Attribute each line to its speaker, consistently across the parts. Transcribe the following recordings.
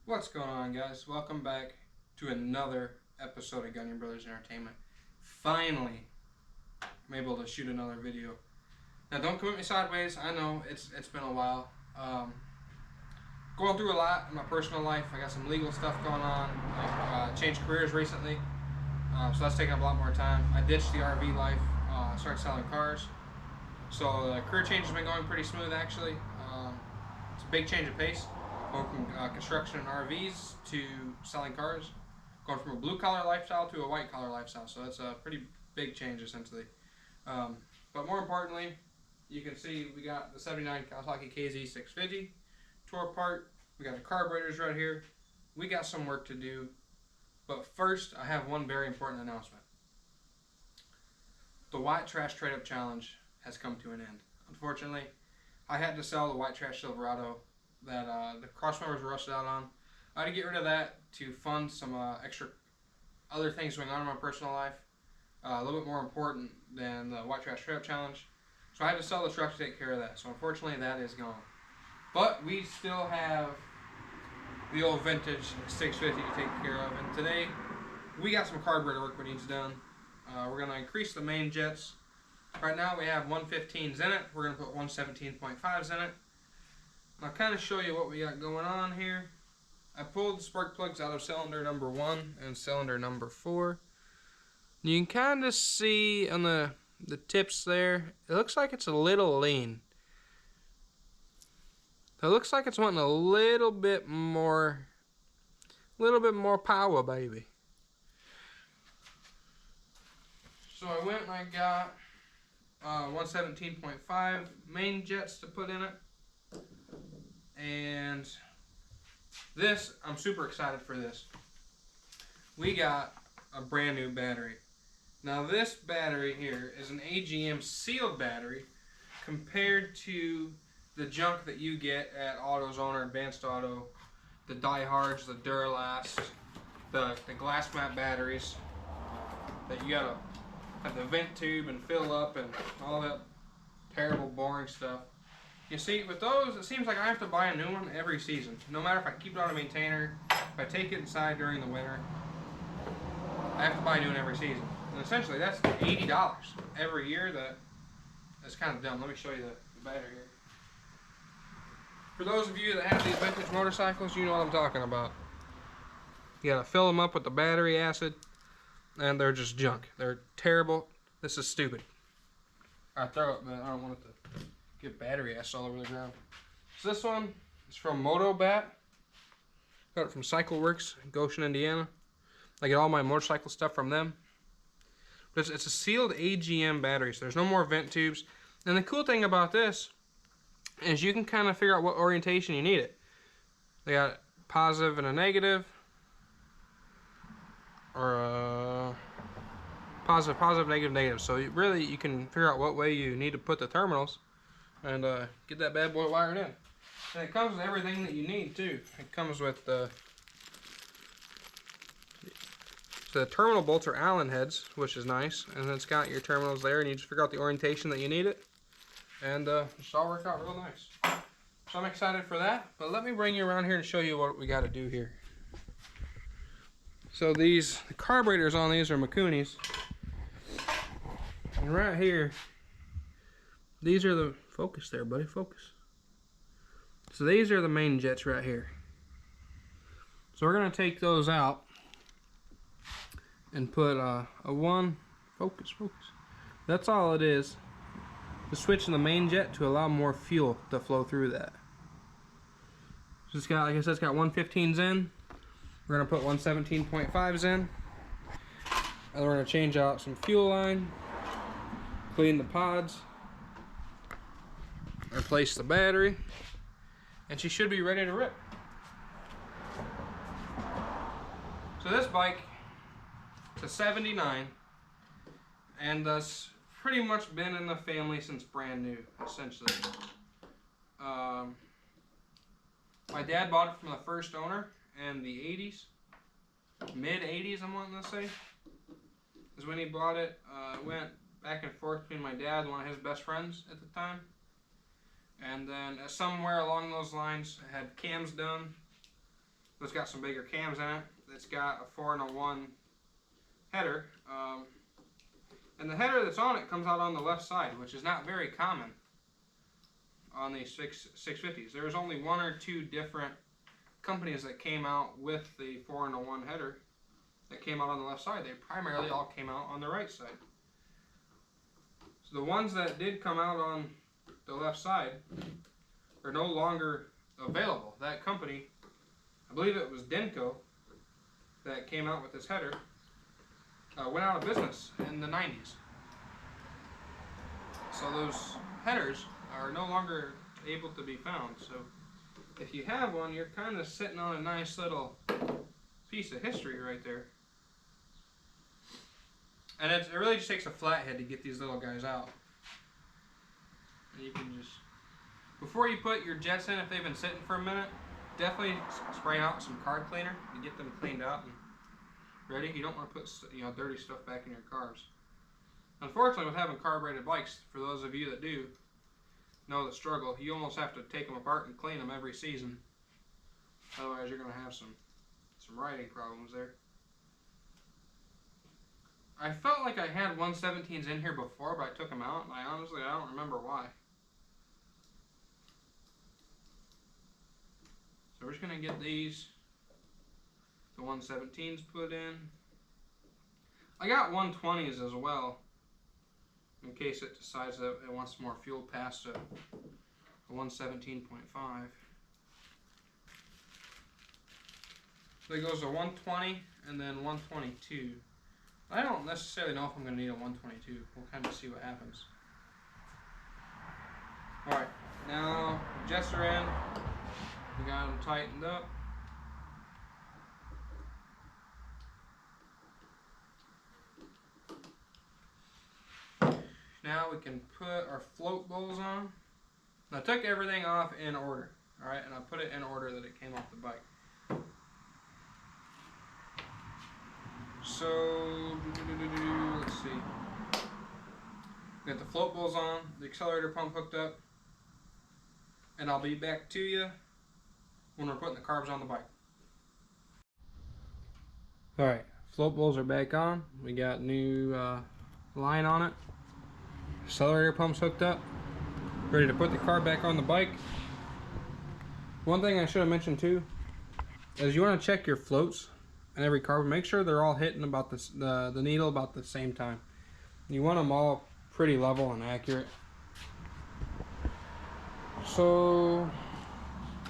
Speaker 1: What's going on, guys? Welcome back to another episode of Gunning Brothers Entertainment. Finally, I'm able to shoot another video. Now, don't come at me sideways. I know it's been a while. Going through a lot in my personal life. I got some legal stuff going on. I changed careers recently, so that's taking up a lot more time. I ditched the RV life. Started selling cars. So the career change has been going pretty smooth, actually. It's a big change of pace. Going from construction and RVs to selling cars, going from a blue-collar lifestyle to a white-collar lifestyle. So that's a pretty big change, essentially. But more importantly, you can see we got the '79 Kawasaki KZ650 tore apart. We got the carburetors right here. We got some work to do. But first, I have one very important announcement. The White Trash Trade-Up Challenge has come to an end. Unfortunately, I had to sell the White Trash Silverado that the cross members were rusted out on. I had to get rid of that to fund some extra other things going on in my personal life, a little bit more important than the White Trash Trade-Up Challenge. So I had to sell the truck to take care of that. So unfortunately, that is gone. But we still have the old vintage 650 to take care of. And today, we got some carburetor work we need done. We're going to increase the main jets. Right now, we have 115s in it. We're going to put 117.5s in it. I'll kind of show you what we got going on here. I pulled the spark plugs out of cylinder number 1 and cylinder number 4. You can kind of see on the tips there, it looks like it's a little lean. It looks like it's wanting a little bit more power, baby. So I went and I got 117.5 main jets to put in it. And this, I'm super excited for this. We got a brand new battery. Now this battery here is an AGM sealed battery compared to the junk that you get at AutoZone or Advanced Auto, the Diehards, the Duralast, the glass mat batteries that you gotta have the vent tube and fill up and all that terrible boring stuff. You see, with those, it seems like I have to buy a new one every season. No matter if I keep it on a maintainer, if I take it inside during the winter, I have to buy a new one every season. And essentially, that's $80 every year. That's kind of dumb. Let me show you the battery here. For those of you that have these vintage motorcycles, you know what I'm talking about. You gotta fill them up with the battery acid, and they're just junk. They're terrible. This is stupid. I throw it, but I don't want it to get battery acid all over the ground. So this one is from Motobat. Got it from Cycle Works in Goshen, Indiana. I get all my motorcycle stuff from them. But it's a sealed AGM battery, so there's no more vent tubes. And the cool thing about this is you can kind of figure out what orientation you need it. They got a positive and a negative, or a positive, negative, negative. So you can figure out what way you need to put the terminals and get that bad boy wired in. And it comes with everything that you need too. It comes with so the terminal bolts are Allen heads, which is nice, and it's got your terminals there, and you just figure out the orientation that you need it, and it's all worked out real nice. So I'm excited for that. But let me bring you around here and show you what we got to do here. So the carburetors on these are Makunis, and right here, these are the focus there, buddy, focus. So these are the main jets right here. So we're gonna take those out and put a focus. That's all it is. Just switching the main jet to allow more fuel to flow through that. So it's got, like I said, it's got 115s in. We're gonna put 117.5s in, and we're gonna change out some fuel line, clean the pods, replace the battery, and she should be ready to rip. So this bike, it's a '79, and thus pretty much been in the family since brand new, essentially. My dad bought it from the first owner in the 80s, mid 80s I'm wanting to say, is when he bought it. It went back and forth between my dad and one of his best friends at the time. And then somewhere along those lines, I had cams done, It's got some bigger cams in it. It's got a 4-in-1 header. And the header that's on it comes out on the left side, which is not very common on these 650s. There's only 1 or 2 different companies that came out with the 4-in-1 header that came out on the left side. They primarily all came out on the right side. So the ones that did come out on the left side are no longer available. That company, I believe it was Denko that came out with this header, went out of business in the 90s. So those headers are no longer able to be found. So if you have one, you're kind of sitting on a nice little piece of history right there. And it really just takes a flathead to get these little guys out. And you can just, before you put your jets in, if they've been sitting for a minute, definitely spray out some carb cleaner to get them cleaned out and ready. You don't want to put, you know, dirty stuff back in your carbs. Unfortunately, with having carbureted bikes, for those of you that do know the struggle, you almost have to take them apart and clean them every season. Otherwise, you're going to have some riding problems there. I felt like I had 117s in here before, but I took them out, and I don't remember why. So we're just going to get the 117s put in. I got 120s as well, in case it decides that it wants more fuel past a 117.5. So it goes to 120 and then 122. I don't necessarily know if I'm going to need a 122. We'll kind of see what happens. Alright, now the jets are in. We got them tightened up. Now we can put our float bowls on. I took everything off in order, alright, and I put it in order that it came off the bike. So, let's see. We got the float bowls on, the accelerator pump hooked up, and I'll be back to you when we're putting the carbs on the bike. Alright, float bowls are back on. We got new line on it. Accelerator pump's hooked up. Ready to put the carb back on the bike. One thing I should have mentioned too is you want to check your floats and every carb. Make sure they're all hitting about the needle about the same time. You want them all pretty level and accurate. So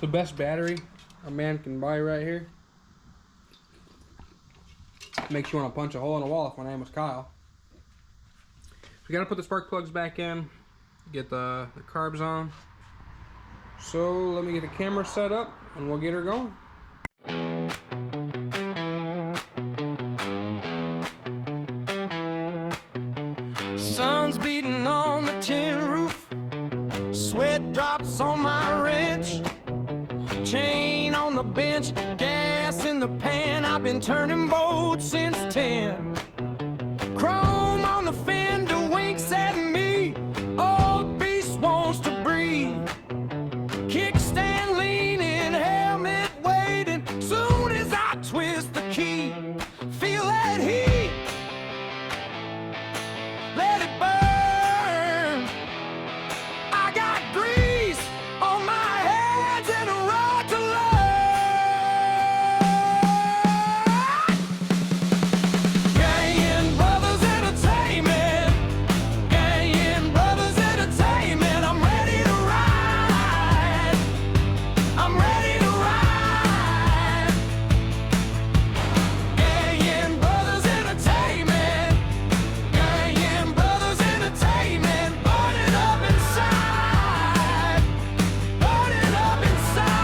Speaker 1: the best battery a man can buy right here. Makes you want to punch a hole in the wall if my name was Kyle. We got to put the spark plugs back in, get the carbs on. So let me get the camera set up and we'll get her going.
Speaker 2: Sun's beating on the tin roof, sweat drops on my wrench, chain on the bench, gas in the pan. I've been turning boats since 10. Chrome on the fender winks at me. Old beast wants to breathe. Kickstand leaning, helmet waiting. Soon as I twist the key, feel that heat. Let it burn. I got grease on my hands and a rod to learn. Gang Brothers Entertainment. Gang Brothers Entertainment. I'm ready to ride. I'm ready to ride. Gang Brothers Entertainment. Gang Brothers Entertainment. Burning up inside. Burning up inside.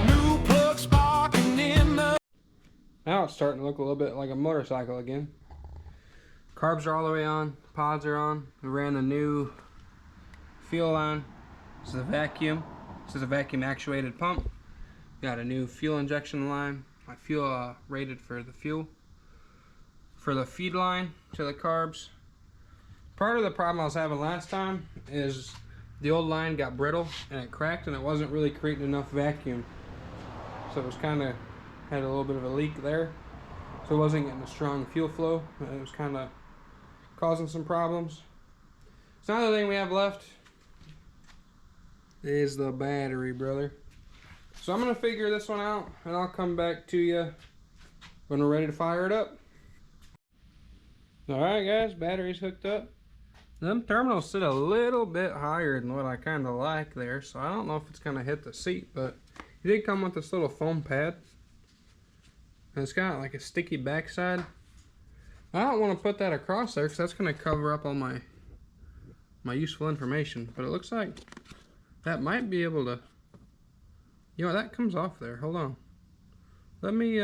Speaker 2: New plug sparking in the.
Speaker 1: Now it's starting to look a little bit like a motorcycle again. Carbs are all the way on, pods are on. We ran the new fuel line. This is a vacuum. This is a vacuum actuated pump. Got a new fuel injection line. My fuel rated for the fuel. For the feed line to the carbs, Part of the problem I was having last time is the old line got brittle and it cracked and it wasn't really creating enough vacuum. So it was kind of, had a little bit of a leak there. So it wasn't getting a strong fuel flow. It was kind of causing some problems. So another thing we have left is the battery, brother. So I'm gonna figure this one out and I'll come back to you when we're ready to fire it up. Alright guys, battery's hooked up. Them terminals sit a little bit higher than what I kind of like there, so I don't know if it's gonna hit the seat, but it did come with this little foam pad. And it's got like a sticky backside. I don't want to put that across there because that's gonna cover up all my useful information, but it looks like that might be able to, you know, that comes off there. Hold on. Let me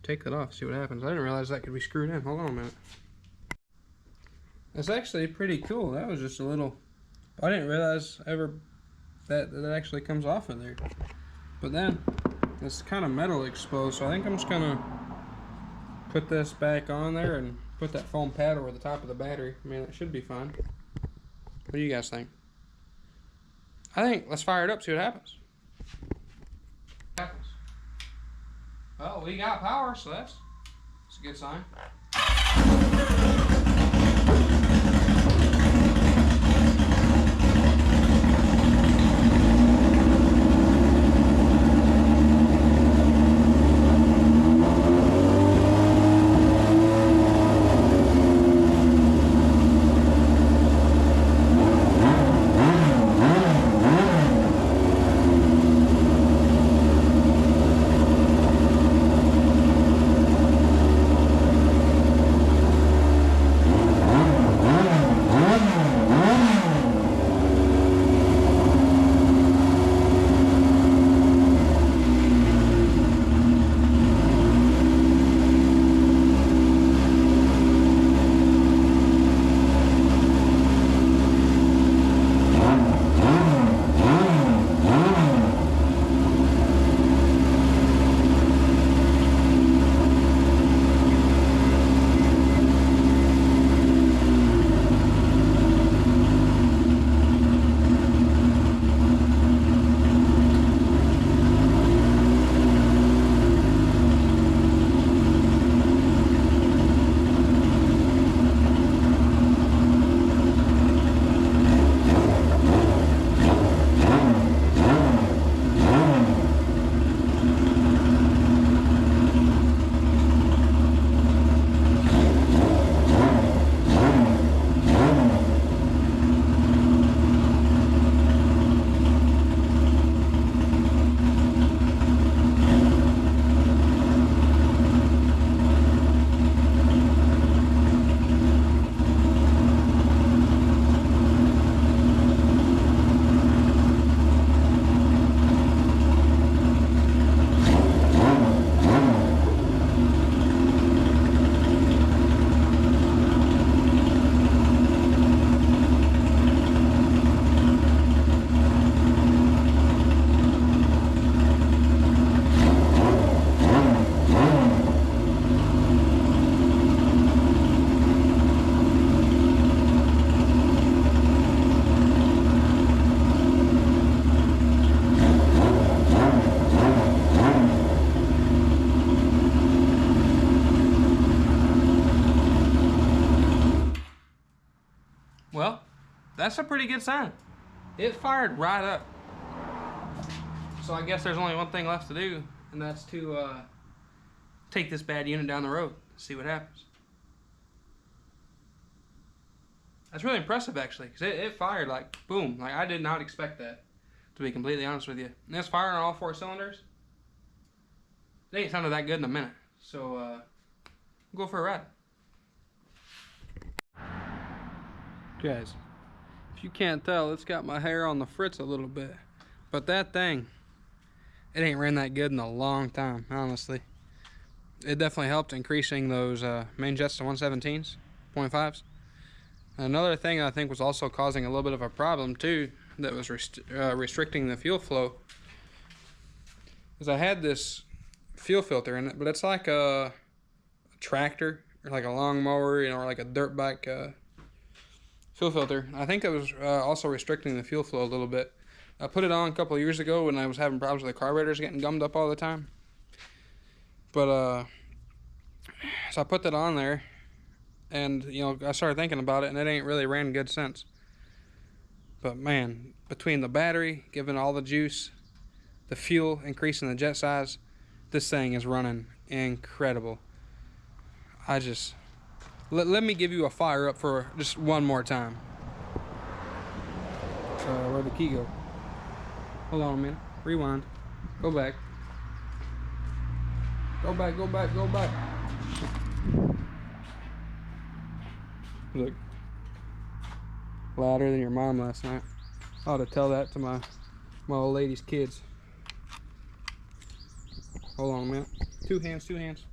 Speaker 1: take that off, see what happens. I didn't realize that could be screwed in. Hold on a minute. That's actually pretty cool. That was just a little, I didn't realize ever that actually comes off of there. But then it's kind of metal exposed, so I think I'm just gonna put this back on there and put that foam pad over the top of the battery. I mean, it should be fine. What do you guys think? I think let's fire it up, see what happens. Well, we got power, so that's a good sign. Well, that's a pretty good sign. It fired right up. So I guess there's only one thing left to do, and that's to take this bad unit down the road, see what happens. That's really impressive, actually, because it fired like boom. Like, I did not expect that, to be completely honest with you. And it's firing on all 4 cylinders. It ain't sounded that good in a minute. So we'll go for a ride. Guys, if you can't tell, it's got my hair on the fritz a little bit. But that thing, it ain't ran that good in a long time, honestly. It definitely helped increasing those main jets to 117s, 0.5s. Another thing I think was also causing a little bit of a problem too, that was restricting the fuel flow, is I had this fuel filter in it, but it's like a tractor or like a lawnmower, you know, or like a dirt bike fuel filter. I think it was also restricting the fuel flow a little bit. I put it on a couple of years ago when I was having problems with the carburetors getting gummed up all the time. But so I put that on there, and you know, I started thinking about it, and it ain't really ran good since. But man, between the battery giving all the juice, the fuel increasing the jet size, this thing is running incredible. I just let me give you a fire up for just one more time. Where'd the key go? Hold on a minute. Rewind. Go back. Go back, go back, go back. Look. Louder than your mom last night. I ought to tell that to my old lady's kids. Hold on a minute. Two hands, two hands.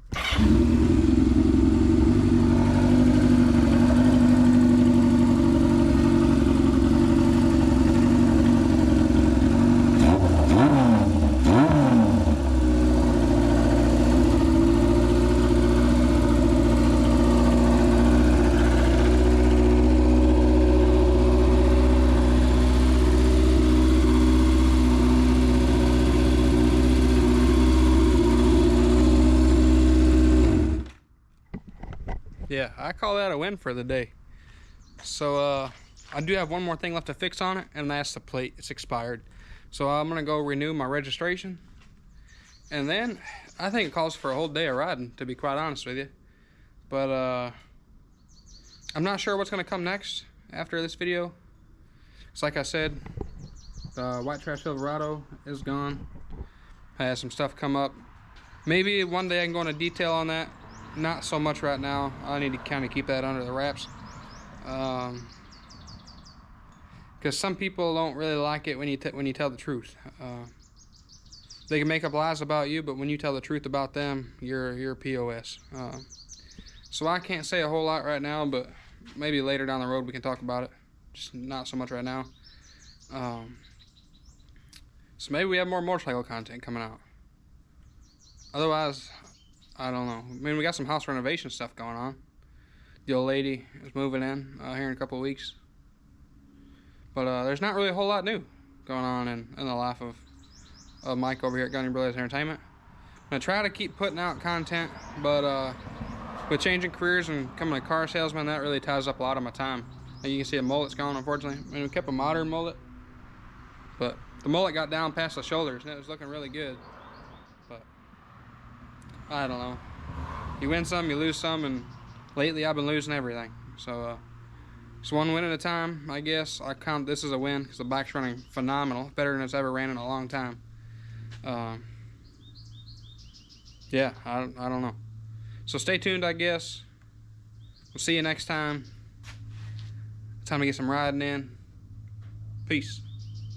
Speaker 1: Yeah, I call that a win for the day. So I do have one more thing left to fix on it, and that's the plate. It's expired. So I'm gonna go renew my registration, and then I think it calls for a whole day of riding, to be quite honest with you. But I'm not sure what's gonna come next after this video. It's like I said, the White Trash Silverado is gone. I had some stuff come up. Maybe one day I can go into detail on that. Not so much right now. I need to kind of keep that under the wraps. Because some people don't really like it when you tell the truth. They can make up lies about you, but when you tell the truth about them, you're POS. So I can't say a whole lot right now, but maybe later down the road we can talk about it. Just not so much right now. So maybe we have more motorcycle content coming out. Otherwise, I don't know. I mean, we got some house renovation stuff going on. The old lady is moving in here in a couple of weeks. But there's not really a whole lot new going on in the life of Mike over here at Gunny Brothers Entertainment. I'm going to try to keep putting out content, but with changing careers and becoming a car salesman, that really ties up a lot of my time. And you can see a mullet's gone, unfortunately. I mean, we kept a modern mullet, but the mullet got down past the shoulders, and it was looking really good. But I don't know. You win some, you lose some, and lately I've been losing everything. So it's one win at a time, I guess. I count this as a win because the bike's running phenomenal, better than it's ever ran in a long time. Yeah, I don't know. So stay tuned, I guess. We'll see you next time. Time to get some riding in. Peace.